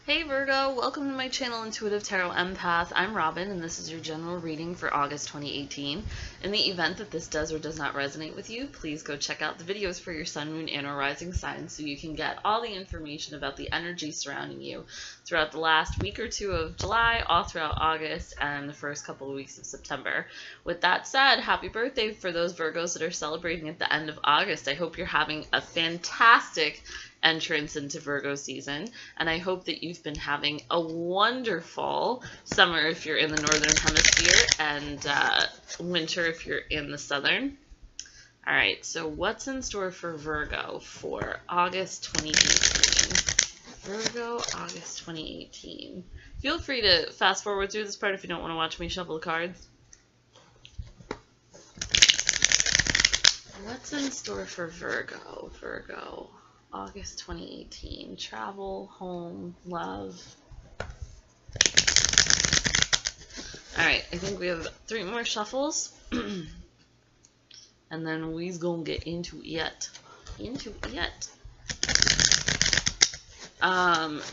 Hey Virgo, welcome to my channel Intuitive Tarot Empath. I'm Robin and this is your general reading for August 2018. In the event that this does or does not resonate with you, please go check out the videos for your sun, moon, and or rising signs so you can get all the information about the energy surrounding you throughout the last week or two of July, all throughout August, and the first couple of weeks of September. With that said, happy birthday for those Virgos that are celebrating at the end of August. I hope you're having a fantastic entrance into Virgo season, and I hope that you've been having a wonderful summer if you're in the northern hemisphere, and winter if you're in the southern. All right, so what's in store for Virgo for August 2018? Virgo, August 2018. Feel free to fast forward through this part if you don't want to watch me shuffle the cards. What's in store for Virgo? Virgo, August 2018. Travel, home, love. Alright, I think we have 3 more shuffles. And then we's gonna get into it.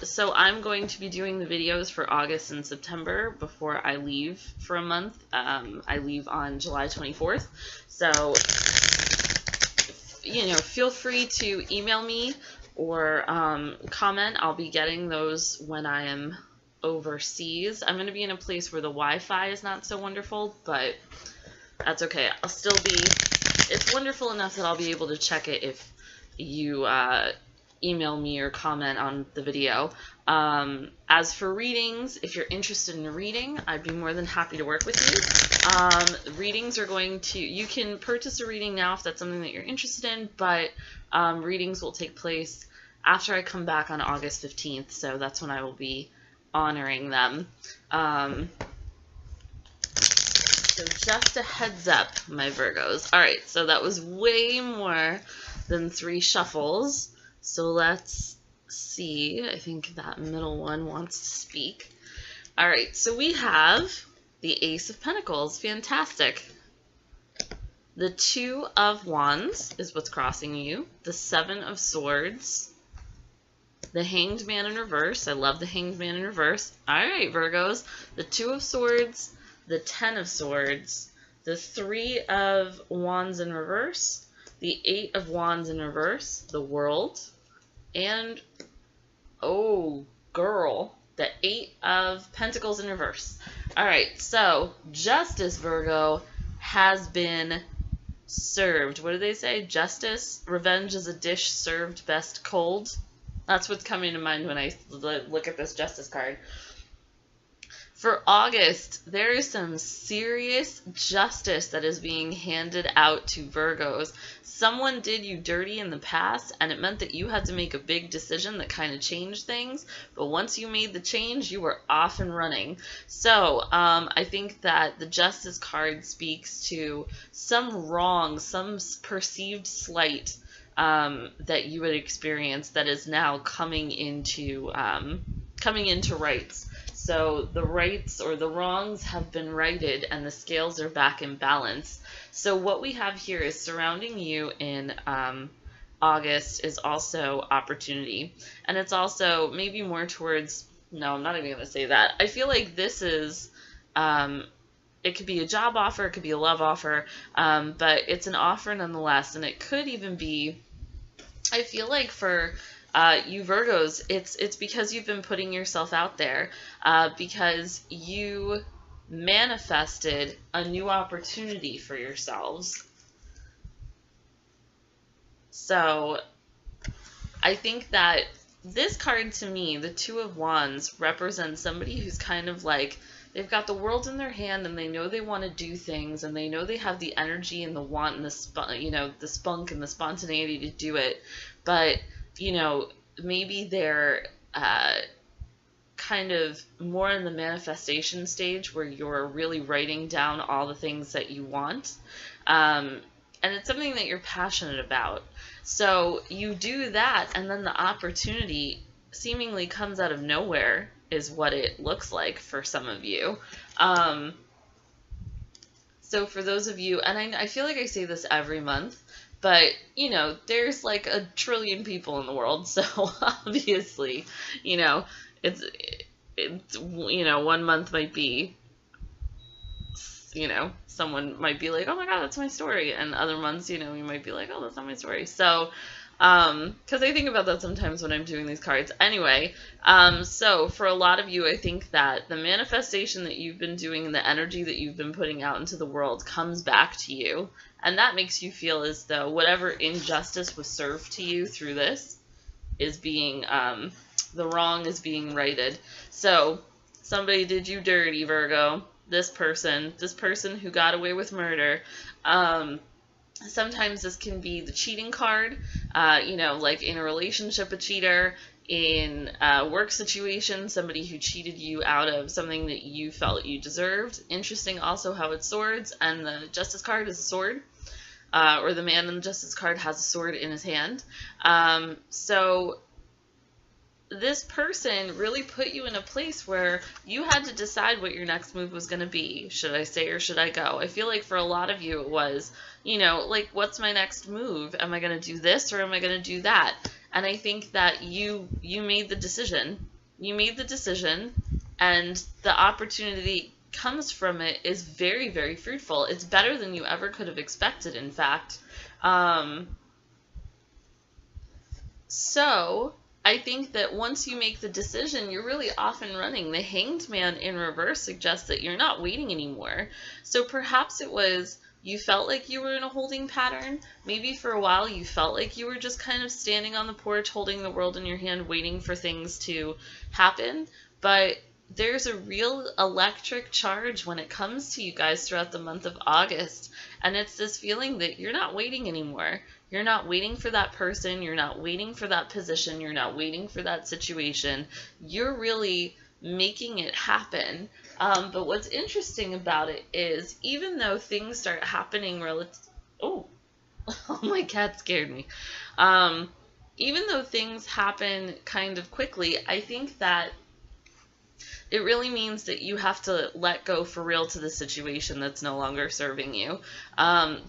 So I'm going to be doing the videos for August and September before I leave for a month. I leave on July 24th. So feel free to email me or comment. I'll be getting those when I am overseas. I'm going to be in a place where the Wi-Fi is not so wonderful, but that's okay. I'll still be, it's wonderful enough that I'll be able to check it if you email me or comment on the video. As for readings, if you're interested in a reading, I'd be more than happy to work with you. Readings are going to, you can purchase a reading now if that's something that you're interested in, but readings will take place after I come back on August 15th, so that's when I will be honoring them. So just a heads up, my Virgos. Alright, so that was way more than 3 shuffles. So let's see. I think that middle one wants to speak. All right, so we have the Ace of Pentacles. Fantastic. The 2 of Wands is what's crossing you. The 7 of Swords. The Hanged Man in reverse. I love the Hanged Man in reverse. All right, Virgos. The 2 of Swords. The 10 of Swords. The 3 of Wands in reverse. The 8 of Wands in reverse. The World. And, oh, girl, the 8 of Pentacles in reverse. All right, so Justice, Virgo, has been served. What do they say? Justice, revenge is a dish served best cold. That's what's coming to mind when I look at this Justice card. For August, there is some serious justice that is being handed out to Virgos. Someone did you dirty in the past, and it meant that you had to make a big decision that kind of changed things. But once you made the change, you were off and running. So I think that the Justice card speaks to some wrong, some perceived slight that you would experience that is now coming into rights. So the rights or the wrongs have been righted and the scales are back in balance. So what we have here is surrounding you in August is also opportunity. And it's also maybe more towards, no, I'm not even going to say that. I feel like this is, it could be a job offer, it could be a love offer, but it's an offer nonetheless. And it could even be, I feel like for you Virgos, it's because you've been putting yourself out there, because you manifested a new opportunity for yourselves. So I think that this card to me, the 2 of Wands, represents somebody who's kind of like, they've got the world in their hand and they know they want to do things and they know they have the energy and the want and the spunk and the spontaneity to do it, but maybe they're kind of more in the manifestation stage where you're really writing down all the things that you want. And it's something that you're passionate about. So you do that, and then the opportunity seemingly comes out of nowhere is what it looks like for some of you. So for those of you, and I feel like I say this every month, but, there's like 1 trillion people in the world, so obviously, you know, one month might be, you know, someone might be like, oh my God, that's my story. And other months, you know, you might be like, oh, that's not my story. So, because I think about that sometimes when I'm doing these cards. Anyway, so for a lot of you, I think that the manifestation that you've been doing and the energy that you've been putting out into the world comes back to you. And that makes you feel as though whatever injustice was served to you through this is being, the wrong is being righted. So somebody did you dirty, Virgo. This person who got away with murder. Sometimes this can be the cheating card, you know, like in a relationship, a cheater, in a work situation, somebody who cheated you out of something that you felt you deserved. Interesting also how it's swords, and the justice card is a sword, or the man in the justice card has a sword in his hand. So this person really put you in a place where you had to decide what your next move was going to be. Should I stay or should I go? I feel like for a lot of you it was, you know, like, what's my next move? Am I going to do this or am I going to do that? And I think that you made the decision. You made the decision, and the opportunity comes from it is very, very fruitful. It's better than you ever could have expected, in fact. So I think that once you make the decision, you're really off and running. The Hanged Man in reverse suggests that you're not waiting anymore. So perhaps it was you felt like you were in a holding pattern. Maybe for a while you felt like you were just kind of standing on the porch holding the world in your hand waiting for things to happen. But there's a real electric charge when it comes to you guys throughout the month of August. And it's this feeling that you're not waiting anymore. You're not waiting for that person. You're not waiting for that position. You're not waiting for that situation. You're really making it happen. But what's interesting about it is even though things start happening oh, my cat scared me. Even though things happen kind of quickly, I think that it really means that you have to let go for real to the situation that's no longer serving you.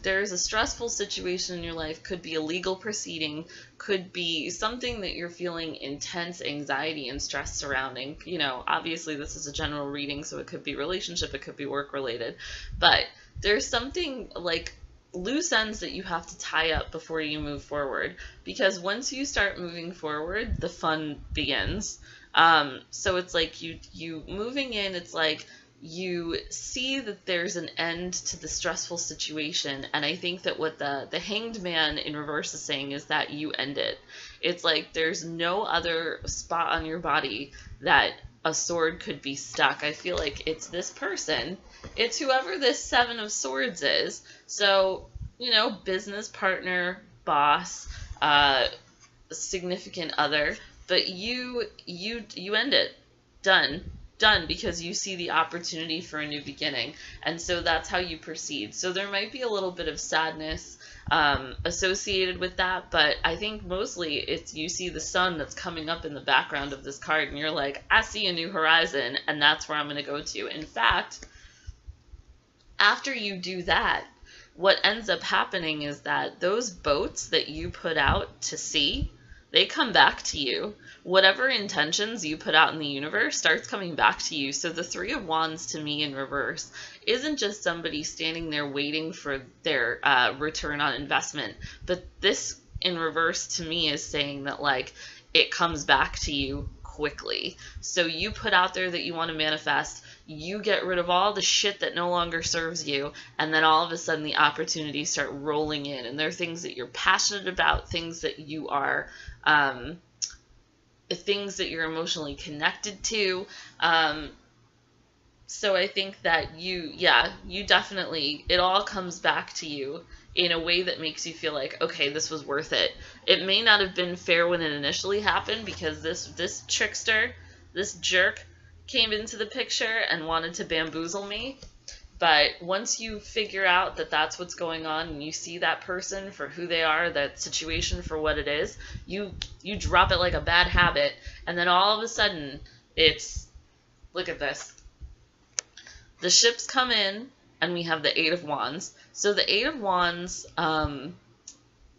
There's a stressful situation in your life, could be a legal proceeding, could be something that you're feeling intense anxiety and stress surrounding. You know, obviously this is a general reading, so it could be relationship, it could be work related, but there's something like loose ends that you have to tie up before you move forward, because once you start moving forward, the fun begins. So it's like you moving in, it's like you see that there's an end to the stressful situation. And I think that what the Hanged Man in reverse is saying is that you end it. It's like there's no other spot on your body that a sword could be stuck. I feel like it's this person. It's whoever this Seven of Swords is. So, you know, business partner, boss, significant other. But you end it. Done, because you see the opportunity for a new beginning. And so that's how you proceed. So there might be a little bit of sadness associated with that, but I think mostly it's you see the sun that's coming up in the background of this card, and you're like, I see a new horizon, and that's where I'm going to go to. In fact, after you do that, what ends up happening is that those boats that you put out to sea, they come back to you. Whatever intentions you put out in the universe starts coming back to you. So the Three of Wands to me in reverse isn't just somebody standing there waiting for their return on investment, but this in reverse to me is saying that like it comes back to you quickly. So you put out there that you want to manifest, you get rid of all the shit that no longer serves you, and then all of a sudden the opportunities start rolling in, and they're things that you're passionate about, things that you are things that you're emotionally connected to. So I think that you definitely, it all comes back to you in a way that makes you feel like, okay, this was worth it. It may not have been fair when it initially happened, because this trickster, this jerk, came into the picture and wanted to bamboozle me. But once you figure out that that's what's going on, and you see that person for who they are, that situation for what it is, you drop it like a bad habit, and then all of a sudden it's, look at this. The ships come in, and we have the Eight of Wands. So the Eight of Wands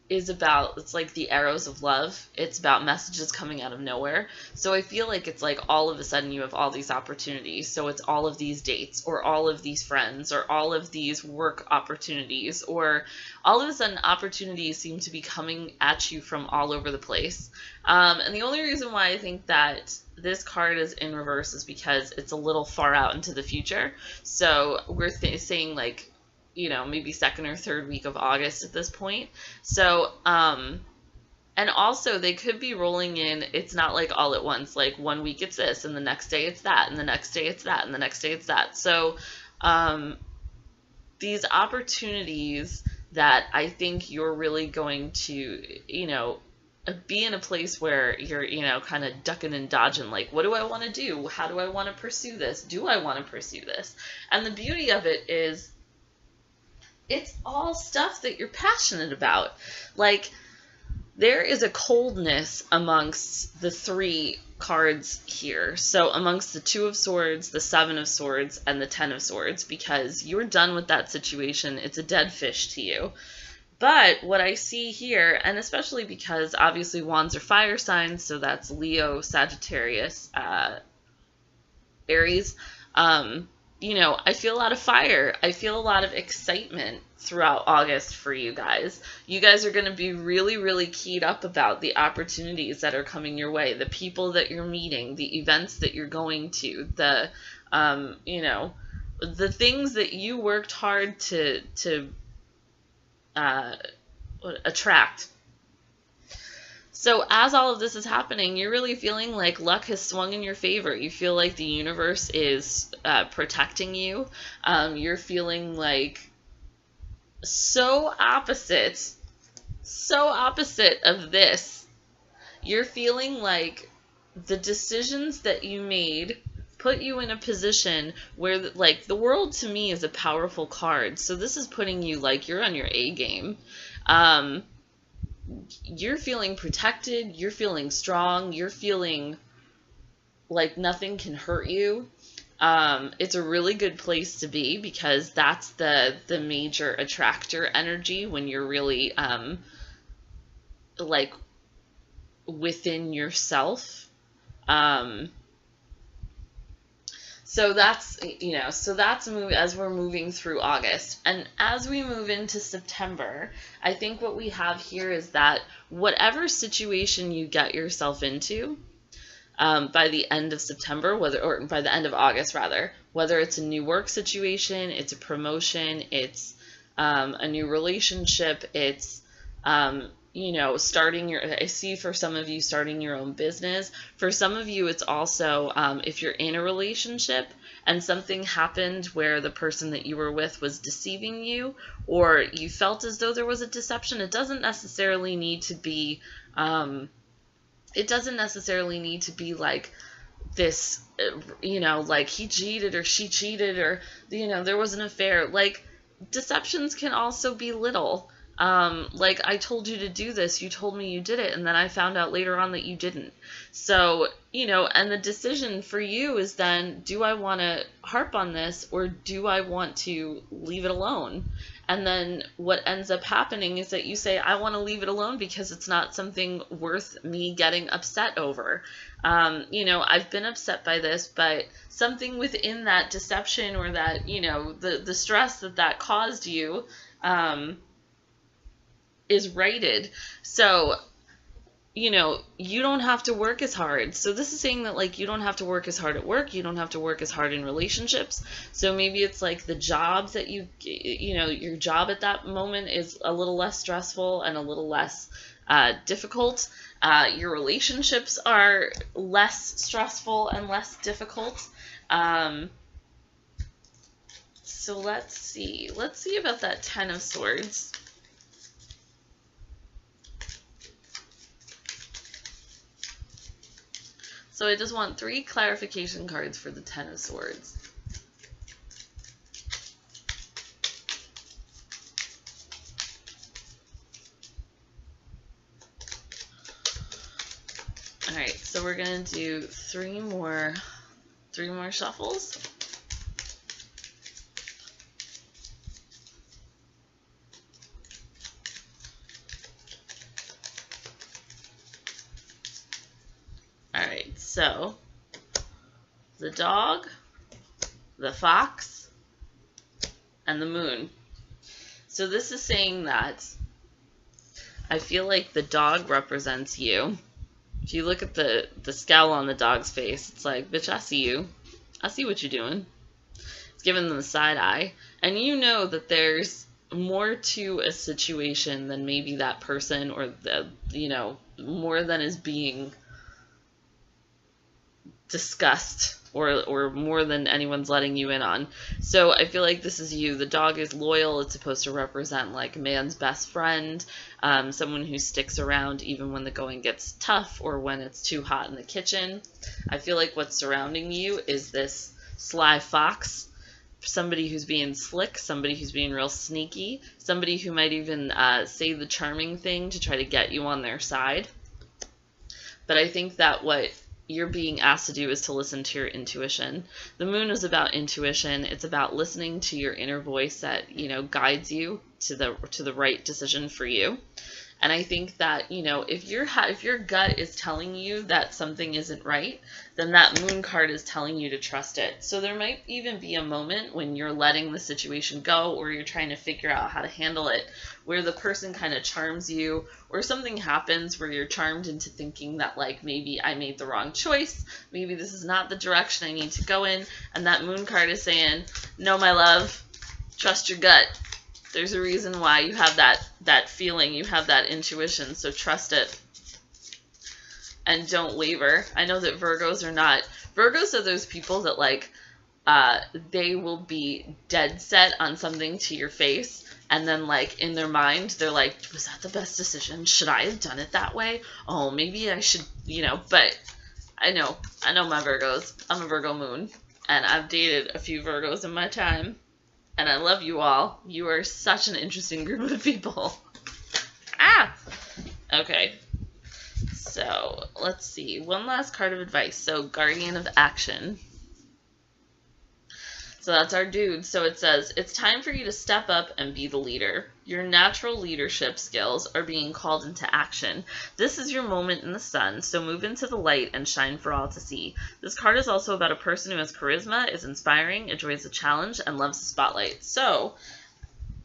is about, it's like the arrows of love. It's about messages coming out of nowhere. So I feel like it's like all of a sudden you have all these opportunities. So it's all of these dates, or all of these friends, or all of these work opportunities, or all of a sudden opportunities seem to be coming at you from all over the place. And the only reason why I think that this card is in reverse is because it's a little far out into the future. So we're saying like, you know, maybe second or third week of August at this point. So, and also they could be rolling in, it's not like all at once, like one week it's this, and the next day it's that, and the next day it's that, and the next day it's that. So, these opportunities that I think you're really going to, you know, be in a place where you're, you know, kind of ducking and dodging, like, what do I want to do? How do I want to pursue this? Do I want to pursue this? And the beauty of it is, it's all stuff that you're passionate about. Like, there is a coldness amongst the three cards here. So amongst the Two of Swords, the Seven of Swords, and the Ten of Swords, because you're done with that situation. It's a dead fish to you. But what I see here, and especially because obviously wands are fire signs, so that's Leo, Sagittarius, Aries, you know, I feel a lot of fire. I feel a lot of excitement throughout August for you guys. You guys are going to be really, really keyed up about the opportunities that are coming your way, the people that you're meeting, the events that you're going to, the, you know, the things that you worked hard to attract. So as all of this is happening, you're really feeling like luck has swung in your favor. You feel like the universe is protecting you. You're feeling like so opposite of this. You're feeling like the decisions that you made put you in a position where, like, the world to me is a powerful card. So this is putting you like you're on your A game. You're feeling protected, you're feeling strong, you're feeling like nothing can hurt you. It's a really good place to be, because that's the major attractor energy when you're really like within yourself. So that's, you know, so that's as we're moving through August. And as we move into September, I think what we have here is that whatever situation you get yourself into by the end of September, or by the end of August rather, whether it's a new work situation, it's a promotion, it's a new relationship, it's you know, I see for some of you starting your own business. For some of you, it's also if you're in a relationship and something happened where the person that you were with was deceiving you, or you felt as though there was a deception. It doesn't necessarily need to be like this, you know, like he cheated or she cheated, or, you know, there was an affair. Like, deceptions can also be little. Like, I told you to do this, you told me you did it, and then I found out later on that you didn't. So, you know, and the decision for you is then, do I want to harp on this, or do I want to leave it alone? And then what ends up happening is that you say, I want to leave it alone because it's not something worth me getting upset over. You know, I've been upset by this, but something within that deception, or that, you know, the stress that caused you, is righted. So, you know, you don't have to work as hard. So this is saying that, like, you don't have to work as hard at work. You don't have to work as hard in relationships. So maybe it's like the jobs that you know, your job at that moment is a little less stressful and a little less difficult. Your relationships are less stressful and less difficult. So let's see about that Ten of Swords. So I just want 3 clarification cards for the Ten of Swords. All right, so we're gonna do 3 more shuffles. So, the dog, the fox, and the moon. So this is saying that I feel like the dog represents you. If you look at the scowl on the dog's face, it's like, bitch, I see you. I see what you're doing. It's giving them the side eye. And you know that there's more to a situation than maybe that person or, more than is being discussed or more than anyone's letting you in on. So I feel like this is you. The dog is loyal. It's supposed to represent like man's best friend, someone who sticks around even when the going gets tough or when it's too hot in the kitchen. I feel like what's surrounding you is this sly fox, somebody who's being slick, somebody who's being real sneaky, somebody who might even say the charming thing to try to get you on their side. But I think that what you're being asked to do is to listen to your intuition. The moon is about intuition. It's about listening to your inner voice that, guides you to the right decision for you. And I think that, if your gut is telling you that something isn't right, then that moon card is telling you to trust it. So there might even be a moment when you're letting the situation go or you're trying to figure out how to handle it, where the person kind of charms you or something happens where you're charmed into thinking that, like, maybe I made the wrong choice. Maybe this is not the direction I need to go in. And that moon card is saying, no, my love, trust your gut. There's a reason why you have that feeling, you have that intuition, so trust it. And don't waver. I know that Virgos are those people that, like, they will be dead set on something to your face, and then, like, in their mind, they're like, was that the best decision? Should I have done it that way? Oh, maybe I should, but I know my Virgos. I'm a Virgo moon, and I've dated a few Virgos in my time. And I love you all. You are such an interesting group of people. Okay. So, let's see. One last card of advice. So, Guardian of Action. So that's our dude. So it says, it's time for you to step up and be the leader. Your natural leadership skills are being called into action. This is your moment in the sun, so move into the light and shine for all to see. This card is also about a person who has charisma, is inspiring, enjoys the challenge, and loves the spotlight. So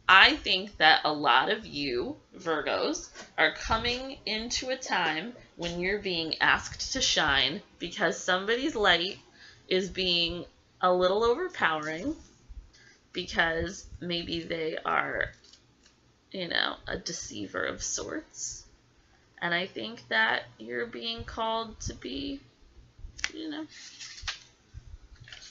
I think that a lot of you, Virgos, are coming into a time when you're being asked to shine because somebody's light is being a little overpowering because maybe they are, a deceiver of sorts. And I think that you're being called to be,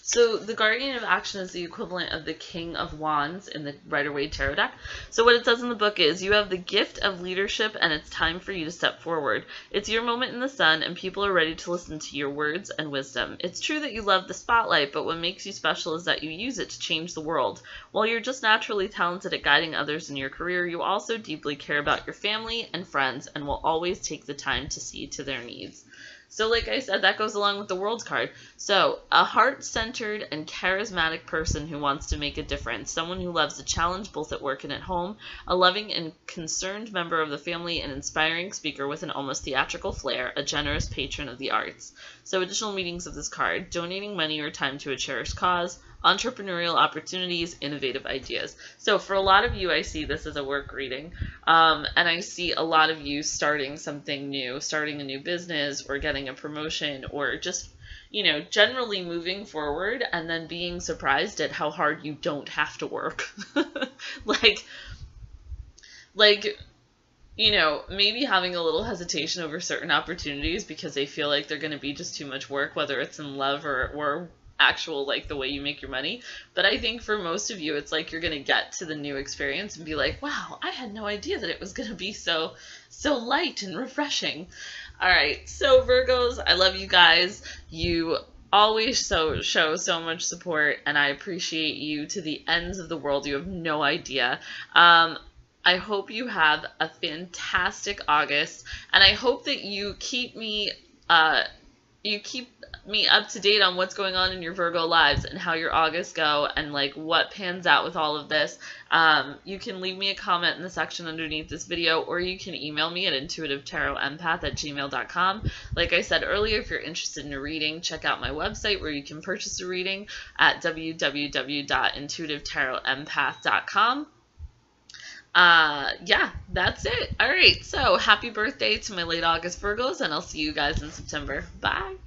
So the Guardian of Action is the equivalent of the King of Wands in the Rider-Waite Tarot deck. So what it says in the book is, you have the gift of leadership and it's time for you to step forward. It's your moment in the sun and people are ready to listen to your words and wisdom. It's true that you love the spotlight, but what makes you special is that you use it to change the world. While you're just naturally talented at guiding others in your career, you also deeply care about your family and friends and will always take the time to see to their needs. So like I said, that goes along with the World card. So a heart-centered and charismatic person who wants to make a difference, someone who loves a challenge both at work and at home, a loving and concerned member of the family, an inspiring speaker with an almost theatrical flair, a generous patron of the arts. So additional meanings of this card: donating money or time to a cherished cause, entrepreneurial opportunities, innovative ideas. So for a lot of you, I see this as a work reading. And I see a lot of you starting something new, starting a new business or getting a promotion or just, generally moving forward and then being surprised at how hard you don't have to work. Maybe having a little hesitation over certain opportunities because they feel like they're going to be just too much work, whether it's in love or actual, like, the way you make your money. But I think for most of you, it's like you're going to get to the new experience and be like, wow, I had no idea that it was going to be so light and refreshing. All right, so Virgos, I love you guys. You always show so much support, and I appreciate you to the ends of the world. You have no idea. I hope you have a fantastic August, and I hope that you keep me you keep me up to date on what's going on in your Virgo lives and how your August go and like what pans out with all of this, you can leave me a comment in the section underneath this video, or you can email me at intuitivetarotempath@gmail.com. Like I said earlier, if you're interested in a reading, check out my website where you can purchase a reading at www.intuitivetarotempath.com. Yeah, that's it. All right, so happy birthday to my late August Virgos, and I'll see you guys in September. Bye.